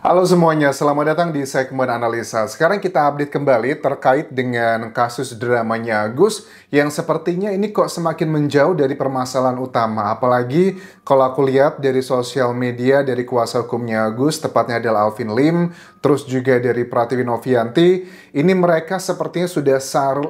Halo semuanya, selamat datang di segmen analisa. Sekarang kita update kembali terkait dengan kasus dramanya Agus yang sepertinya ini kok semakin menjauh dari permasalahan utama. Apalagi kalau aku lihat dari sosial media dari kuasa hukumnya Agus, tepatnya adalah Alvin Lim, terus juga dari Pratiwi Novianti, ini mereka sepertinya sudah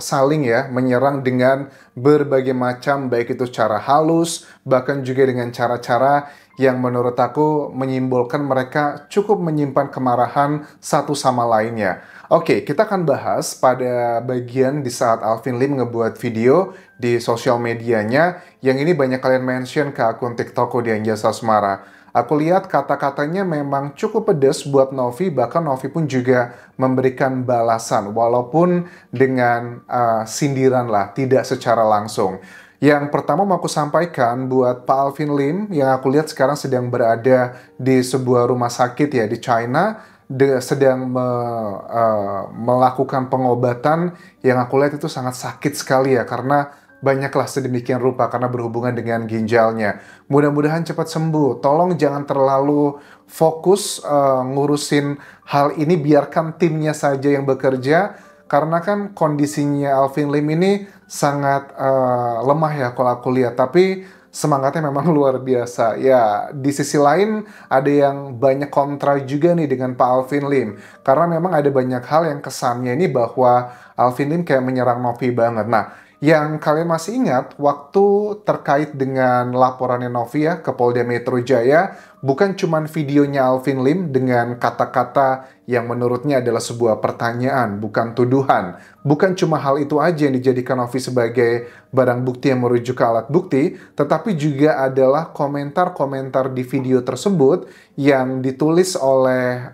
saling ya menyerang dengan berbagai macam, baik itu secara halus, bahkan juga dengan cara-cara yang menurut aku menyimbolkan mereka cukup menyimpan kemarahan satu sama lainnya. Oke, kita akan bahas pada bagian di saat Alvin Lim ngebuat video di sosial medianya, yang ini banyak kalian mention ke akun TikTokku di Anjasa Asmara. Aku lihat kata-katanya memang cukup pedas buat Novi, bahkan Novi pun juga memberikan balasan, walaupun dengan sindiran lah, tidak secara langsung. Yang pertama mau aku sampaikan buat Pak Alvin Lim yang aku lihat sekarang sedang berada di sebuah rumah sakit ya di China, sedang melakukan pengobatan yang aku lihat itu sangat sakit sekali ya karena banyaklah sedemikian rupa karena berhubungan dengan ginjalnya. Mudah-mudahan cepat sembuh. Tolong jangan terlalu fokus ngurusin hal ini, biarkan timnya saja yang bekerja. Karena kan kondisinya Alvin Lim ini sangat lemah ya kalau aku lihat. Tapi semangatnya memang luar biasa. Ya, di sisi lain ada yang banyak kontra juga nih dengan Pak Alvin Lim. Karena memang ada banyak hal yang kesannya ini bahwa Alvin Lim kayak menyerang Novi banget. Nah, yang kalian masih ingat waktu terkait dengan laporannya Novi ya ke Polda Metro Jaya, bukan cuman videonya Alvin Lim dengan kata-kata yang menurutnya adalah sebuah pertanyaan, bukan tuduhan. Bukan cuma hal itu aja yang dijadikan Novi sebagai barang bukti yang merujuk ke alat bukti, tetapi juga adalah komentar-komentar di video tersebut yang ditulis oleh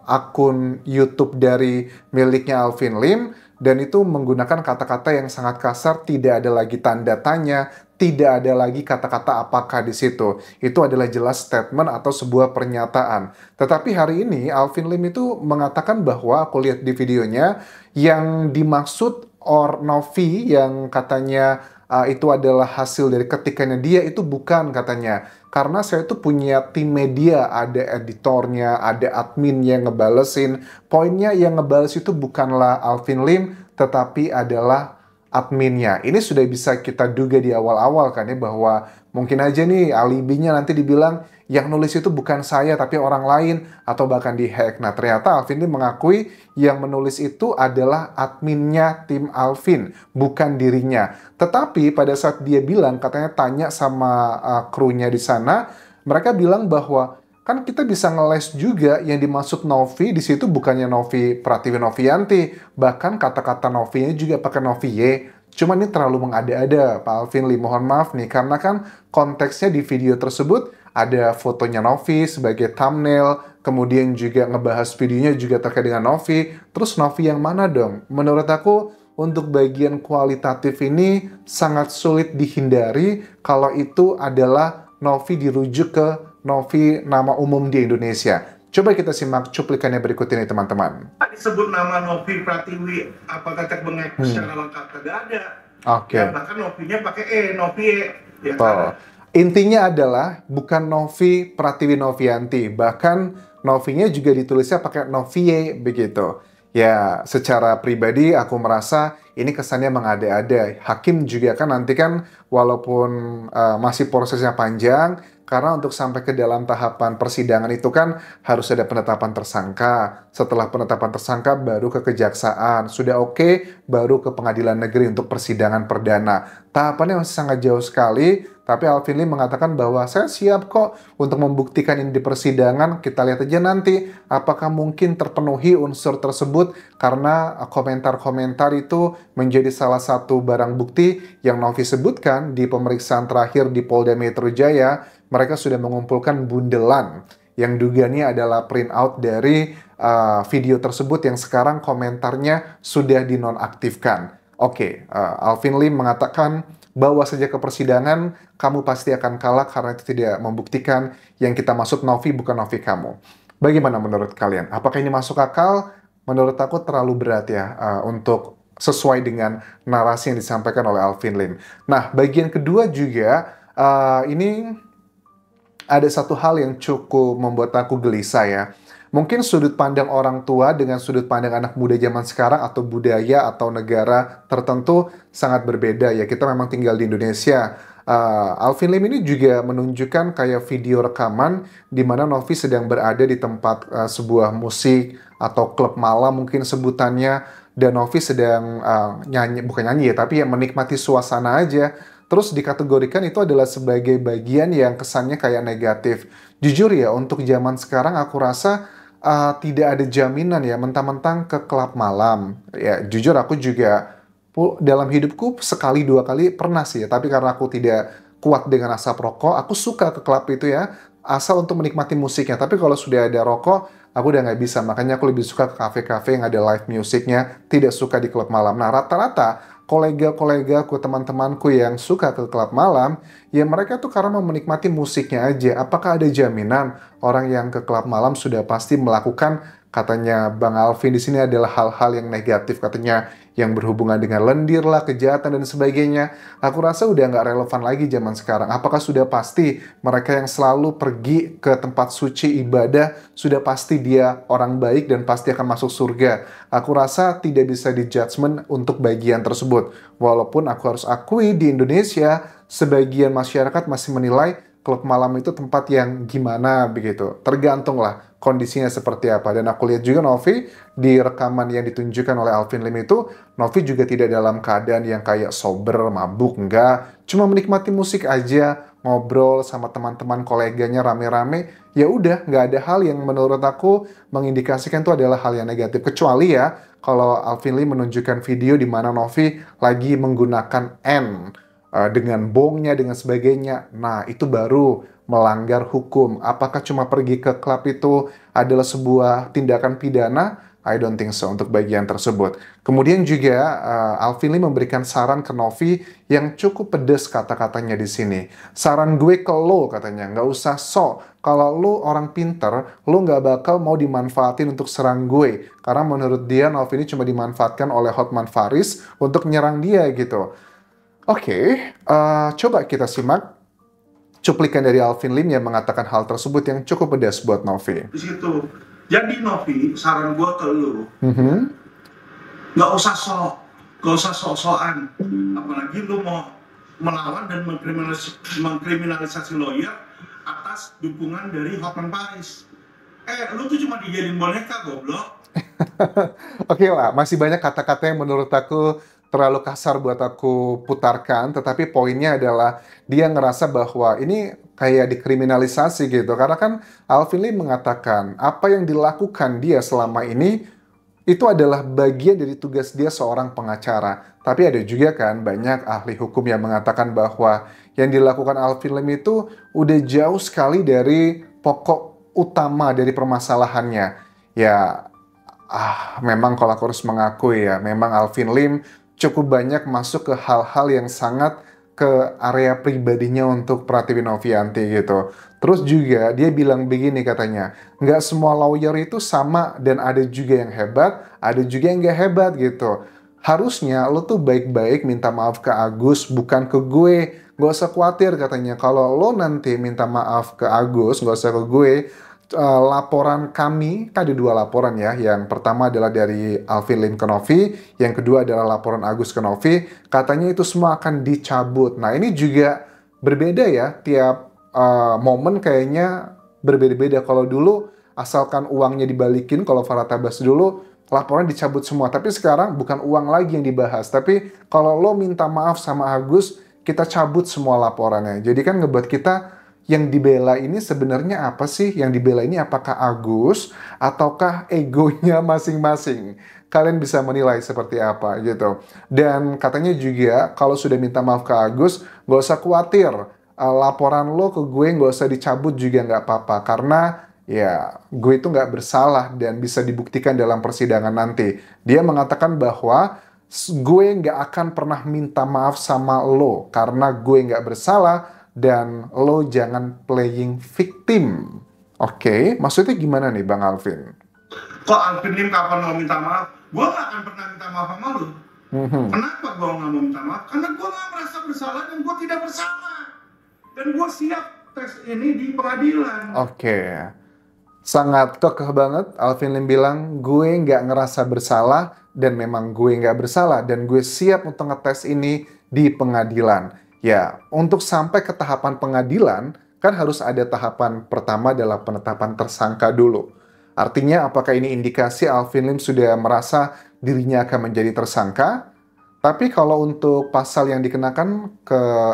akun YouTube dari miliknya Alvin Lim, dan itu menggunakan kata-kata yang sangat kasar, tidak ada lagi tanda tanya, tidak ada lagi kata-kata apakah di situ. Itu adalah jelas statement atau sebuah pernyataan. Tetapi hari ini Alvin Lim itu mengatakan bahwa, aku lihat di videonya, yang dimaksud Novi yang katanya itu adalah hasil dari ketikannya dia, itu bukan katanya. Karena saya itu punya tim media, ada editornya, ada admin yang ngebalesin. Poinnya yang ngebales itu bukanlah Alvin Lim, tetapi adalah adminnya. Ini sudah bisa kita duga di awal-awal kan ya, bahwa mungkin aja nih alibinya nanti dibilang yang nulis itu bukan saya tapi orang lain, atau bahkan dihack. Nah, ternyata Alvin Lim mengakui yang menulis itu adalah adminnya tim Alvin, bukan dirinya. Tetapi pada saat dia bilang, katanya tanya sama krunya di sana, mereka bilang bahwa kan kita bisa ngeles juga yang dimaksud Novi di situ bukannya Novi Pratiwi Novianti, bahkan kata-kata Novi-nya juga pakai Novi Y. Cuma ini terlalu mengada-ada, Pak Alvin Lim. Mohon maaf nih, karena kan konteksnya di video tersebut ada fotonya Novi sebagai thumbnail, kemudian juga ngebahas videonya juga terkait dengan Novi. Terus Novi yang mana dong? Menurut aku, untuk bagian kualitatif ini sangat sulit dihindari kalau itu adalah Novi dirujuk ke Novi nama umum di Indonesia. Coba kita simak cuplikannya berikut ini, teman-teman. Disebut nama Novi Pratiwi, apakah cek mengaku secara lengkap? Kagak ada. Oke. Ya, bahkan Novinya pakai Novi ya kan? Intinya adalah bukan Novi Pratiwi Novianti, bahkan Novinya juga ditulisnya pakai Novie begitu. Ya, secara pribadi aku merasa ini kesannya mengada-ada. Hakim juga kan nanti kan walaupun masih prosesnya panjang, karena untuk sampai ke dalam tahapan persidangan itu kan harus ada penetapan tersangka. Setelah penetapan tersangka baru ke kejaksaan. Sudah oke, baru ke pengadilan negeri untuk persidangan perdana. Tahapannya masih sangat jauh sekali, tapi Alvin Lim mengatakan bahwa saya siap kok untuk membuktikan ini di persidangan. Kita lihat aja nanti apakah mungkin terpenuhi unsur tersebut, karena komentar-komentar itu menjadi salah satu barang bukti yang Novi sebutkan di pemeriksaan terakhir di Polda Metro Jaya. Mereka sudah mengumpulkan bundelan yang dugaannya adalah print out dari video tersebut yang sekarang komentarnya sudah dinonaktifkan. Oke, Alvin Lim mengatakan bawa saja ke persidangan, kamu pasti akan kalah karena itu tidak membuktikan yang kita maksud Novi bukan Novi kamu. Bagaimana menurut kalian? Apakah ini masuk akal? Menurut aku terlalu berat ya untuk sesuai dengan narasi yang disampaikan oleh Alvin Lim. Nah, bagian kedua juga ini ada satu hal yang cukup membuat aku gelisah ya. Mungkin sudut pandang orang tua dengan sudut pandang anak muda zaman sekarang atau budaya atau negara tertentu sangat berbeda ya. Kita memang tinggal di Indonesia. Alvin Lim ini juga menunjukkan kayak video rekaman di mana Novi sedang berada di tempat sebuah musik atau klub malam mungkin sebutannya, dan Novi sedang nyanyi, bukan nyanyi ya, tapi ya menikmati suasana aja. Terus dikategorikan itu adalah sebagai bagian yang kesannya kayak negatif. Jujur ya, untuk zaman sekarang aku rasa tidak ada jaminan ya, mentang-mentang ke klub malam. Ya, jujur aku juga dalam hidupku sekali dua kali pernah sih ya, tapi karena aku tidak kuat dengan asap rokok, aku suka ke klub itu ya, asal untuk menikmati musiknya. Tapi kalau sudah ada rokok, aku udah nggak bisa. Makanya aku lebih suka ke kafe-kafe yang ada live musiknya, tidak suka di klub malam. Nah, rata-rata kolega-kolegaku, teman-temanku yang suka ke klub malam, ya mereka tuh karena mau menikmati musiknya aja. Apakah ada jaminan orang yang ke klub malam sudah pasti melakukan, katanya Bang Alvin di sini adalah hal-hal yang negatif, katanya yang berhubungan dengan lendir lah, kejahatan dan sebagainya. Aku rasa udah nggak relevan lagi zaman sekarang. Apakah sudah pasti mereka yang selalu pergi ke tempat suci ibadah, sudah pasti dia orang baik dan pasti akan masuk surga? Aku rasa tidak bisa di-judgment untuk bagian tersebut. Walaupun aku harus akui di Indonesia, sebagian masyarakat masih menilai klub malam itu tempat yang gimana begitu. Tergantung lah kondisinya seperti apa. Dan aku lihat juga Novi di rekaman yang ditunjukkan oleh Alvin Lim itu, Novi juga tidak dalam keadaan yang kayak sober, mabuk, enggak. Cuma menikmati musik aja, ngobrol sama teman-teman koleganya rame-rame. Ya udah, nggak ada hal yang menurut aku mengindikasikan itu adalah hal yang negatif. Kecuali ya, kalau Alvin Lim menunjukkan video di mana Novi lagi menggunakan N dengan bongnya, dengan sebagainya. Nah, itu baru melanggar hukum. Apakah cuma pergi ke klub itu adalah sebuah tindakan pidana? I don't think so untuk bagian tersebut. Kemudian juga Alvin Lim memberikan saran ke Novi yang cukup pedes kata-katanya di sini. Saran gue ke lo, katanya, nggak usah sok. Kalau lo orang pinter, lo nggak bakal mau dimanfaatin untuk serang gue. Karena menurut dia Novi ini cuma dimanfaatkan oleh Hotman Paris untuk nyerang dia gitu. Oke, coba kita simak cuplikan dari Alvin Lim yang mengatakan hal tersebut yang cukup pedas buat Novi. Di situ. Jadi Novi, saran gue ke lu, nggak usah sok-sokan. Apalagi lu mau melawan dan mengkriminalisasi lawyer atas dukungan dari Hotman Paris. Lu tuh cuma dijadiin boneka, goblok. Oke lah, masih banyak kata-kata yang menurut aku terlalu kasar buat aku putarkan, tetapi poinnya adalah dia ngerasa bahwa ini kayak dikriminalisasi gitu. Karena kan Alvin Lim mengatakan apa yang dilakukan dia selama ini itu adalah bagian dari tugas dia seorang pengacara. Tapi ada juga kan banyak ahli hukum yang mengatakan bahwa yang dilakukan Alvin Lim itu udah jauh sekali dari pokok utama dari permasalahannya. Ya, memang kalau aku harus mengakui ya, memang Alvin Lim cukup banyak masuk ke hal-hal yang sangat ke area pribadinya untuk Pratiwi Novianti gitu. Terus juga dia bilang begini katanya, nggak semua lawyer itu sama dan ada juga yang hebat, ada juga yang nggak hebat gitu. Harusnya lo tuh baik-baik minta maaf ke Agus, bukan ke gue. Gak usah khawatir katanya, kalau lo nanti minta maaf ke Agus, gak usah ke gue, laporan kami, kan ada dua laporan ya. Yang pertama adalah dari Alvin Lim ke Novi, yang kedua adalah laporan Agus ke Novi. Katanya itu semua akan dicabut. Nah ini juga berbeda ya, tiap momen kayaknya berbeda-beda. Kalau dulu asalkan uangnya dibalikin, kalau Farah Tabas dulu laporan dicabut semua. Tapi sekarang bukan uang lagi yang dibahas, tapi kalau lo minta maaf sama Agus, kita cabut semua laporannya. Jadi kan ngebuat kita yang dibela ini sebenarnya apa sih? Yang dibela ini apakah Agus ataukah egonya masing-masing? Kalian bisa menilai seperti apa gitu. Dan katanya juga kalau sudah minta maaf ke Agus, gak usah khawatir. Laporan lo ke gue gak usah dicabut juga gak apa-apa. Karena ya gue itu gak bersalah dan bisa dibuktikan dalam persidangan nanti. Dia mengatakan bahwa gue gak akan pernah minta maaf sama lo karena gue gak bersalah. Dan lo jangan playing victim. Oke, maksudnya gimana nih Bang Alvin? Kok Alvin Lim kapan mau minta maaf? Gue gak akan pernah minta maaf sama lo. Kenapa gue gak mau minta maaf? Karena gue gak merasa bersalah dan gue tidak bersalah. Dan gue siap tes ini di pengadilan. Oke. Sangat kekeh banget. Alvin Lim bilang, gue nggak ngerasa bersalah, dan memang gue nggak bersalah, dan gue siap untuk ngetes ini di pengadilan. Ya, untuk sampai ke tahapan pengadilan, kan harus ada tahapan pertama adalah penetapan tersangka dulu. Artinya, apakah ini indikasi Alvin Lim sudah merasa dirinya akan menjadi tersangka? Tapi kalau untuk pasal yang dikenakan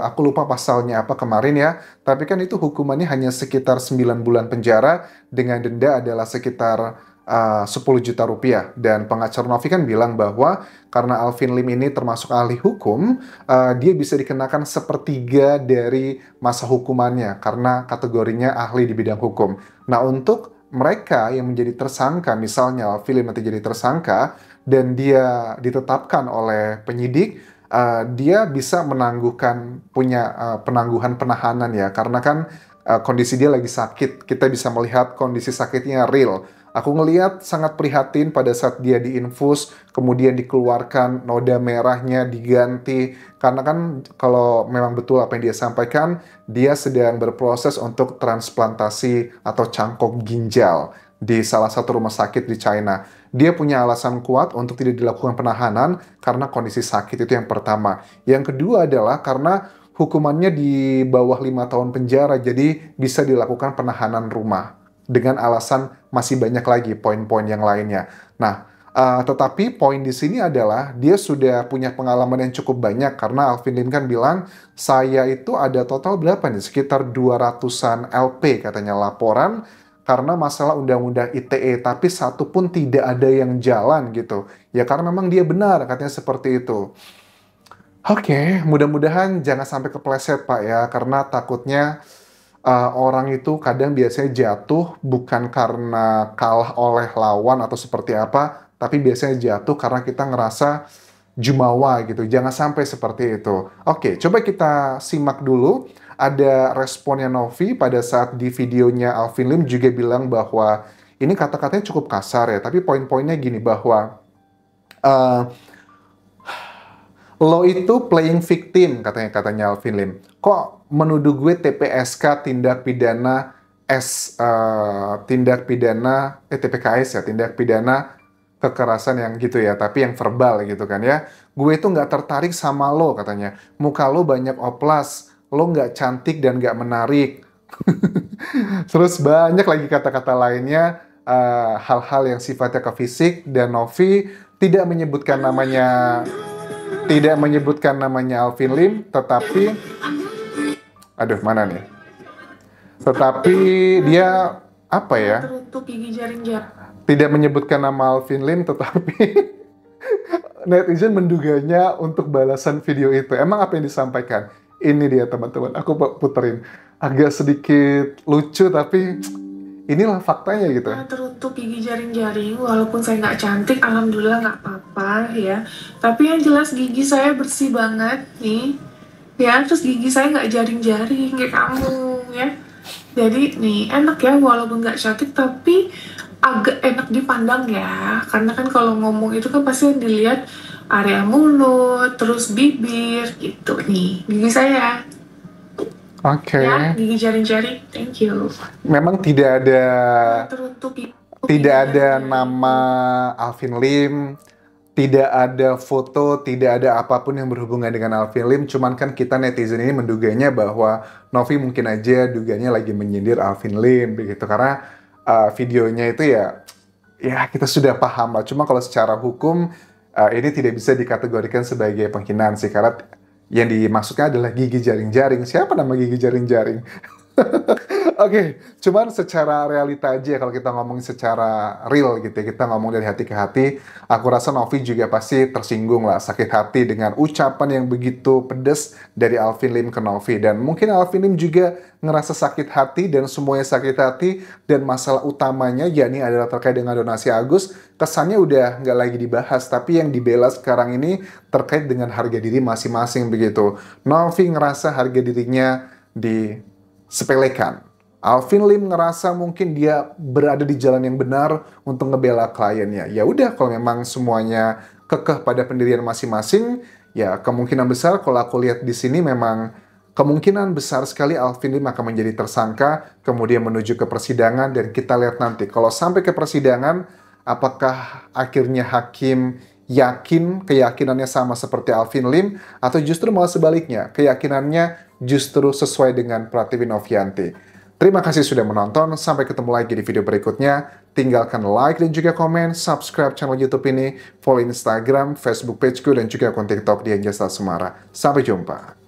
aku lupa pasalnya apa kemarin ya, tapi kan itu hukumannya hanya sekitar 9 bulan penjara dengan denda adalah sekitar 10 juta rupiah. Dan pengacara Novi kan bilang bahwa karena Alvin Lim ini termasuk ahli hukum, dia bisa dikenakan sepertiga dari masa hukumannya karena kategorinya ahli di bidang hukum. Nah, untuk mereka yang menjadi tersangka, misalnya Alvin Lim nanti jadi tersangka, dan dia ditetapkan oleh penyidik, dia bisa punya penangguhan penahanan ya, karena kan kondisi dia lagi sakit. Kita bisa melihat kondisi sakitnya real. Aku ngelihat sangat prihatin pada saat dia diinfus, kemudian dikeluarkan noda merahnya diganti, karena kan kalau memang betul apa yang dia sampaikan, dia sedang berproses untuk transplantasi atau cangkok ginjal di salah satu rumah sakit di China. Dia punya alasan kuat untuk tidak dilakukan penahanan karena kondisi sakit, itu yang pertama. Yang kedua adalah karena hukumannya di bawah 5 tahun penjara, jadi bisa dilakukan penahanan rumah. Dengan alasan masih banyak lagi poin-poin yang lainnya. Nah, tetapi poin di sini adalah dia sudah punya pengalaman yang cukup banyak karena Alvin Lim kan bilang, saya itu ada total berapa nih? Sekitar 200-an LP katanya laporan karena masalah undang-undang ITE, tapi satu pun tidak ada yang jalan gitu. Ya karena memang dia benar, katanya seperti itu. Oke, mudah-mudahan jangan sampai kepleset Pak ya, karena takutnya orang itu kadang biasanya jatuh bukan karena kalah oleh lawan atau seperti apa, tapi biasanya jatuh karena kita ngerasa jumawa gitu. Jangan sampai seperti itu. Oke, coba kita simak dulu. Ada responnya Novi pada saat di videonya Alvin Lim juga bilang bahwa ini kata-katanya cukup kasar ya, tapi poin-poinnya gini bahwa uh, lo itu playing victim katanya Alvin Lim. Kok menuduh gue TPSK tindak pidana TPKS ya, tindak pidana kekerasan yang gitu ya, tapi yang verbal gitu kan ya. Gue itu nggak tertarik sama lo katanya. Muka lo banyak oplas, lo nggak cantik dan nggak menarik. Terus banyak lagi kata-kata lainnya, hal-hal yang sifatnya ke fisik, dan Novi tidak menyebutkan namanya Alvin Lim, tetapi aduh mana nih? Tetapi dia apa ya? Teruntuk gigi jaring jari. Tidak menyebutkan nama Alvin Lim, tetapi netizen menduganya untuk balasan video itu. Emang apa yang disampaikan? Ini dia teman-teman, aku puterin. Agak sedikit lucu, tapi inilah faktanya gitu. Teruntuk gigi jaring-jaring, walaupun saya nggak cantik, alhamdulillah nggak apa-apa ya. Tapi yang jelas gigi saya bersih banget nih. Ya, terus gigi saya nggak jaring-jaring kayak kamu ya. Jadi nih enak ya, walaupun nggak cantik tapi agak enak dipandang ya. Karena kan kalau ngomong itu kan pasti yang dilihat area mulut, terus bibir gitu nih. Gigi saya. Oke. Ya, gigi jaring-jaring. Thank you. Memang tidak Tidak ada nama Alvin Lim, tidak ada foto, tidak ada apapun yang berhubungan dengan Alvin Lim. Cuman kan kita netizen ini menduganya bahwa Novi mungkin aja duganya lagi menyindir Alvin Lim begitu, karena videonya itu ya kita sudah paham lah. Cuma kalau secara hukum ini tidak bisa dikategorikan sebagai penghinaan sih, karena yang dimaksudkan adalah gigi jaring-jaring. Siapa nama gigi jaring-jaring? Oke, cuman secara realita aja kalau kita ngomong secara real gitu ya, kita ngomong dari hati ke hati, aku rasa Novi juga pasti tersinggung lah, sakit hati dengan ucapan yang begitu pedas dari Alvin Lim ke Novi. Dan mungkin Alvin Lim juga ngerasa sakit hati dan semuanya sakit hati, dan masalah utamanya yakni adalah terkait dengan donasi Agus, kesannya udah nggak lagi dibahas, tapi yang dibela sekarang ini terkait dengan harga diri masing-masing begitu. Novi ngerasa harga dirinya disepelekan. Alvin Lim ngerasa mungkin dia berada di jalan yang benar untuk ngebela kliennya. Ya udah, kalau memang semuanya kekeh pada pendirian masing-masing, ya kemungkinan besar kalau aku lihat di sini memang Kemungkinan besar sekali Alvin Lim akan menjadi tersangka, kemudian menuju ke persidangan, dan kita lihat nanti. Kalau sampai ke persidangan, apakah akhirnya hakim yakin keyakinannya sama seperti Alvin Lim, atau justru malah sebaliknya, keyakinannya justru sesuai dengan Pratiwi Novianti. Terima kasih sudah menonton, sampai ketemu lagi di video berikutnya. Tinggalkan like dan juga komen, subscribe channel YouTube ini, follow Instagram, Facebook pageku, dan juga akun TikTok di Anjasa Semara. Sampai jumpa.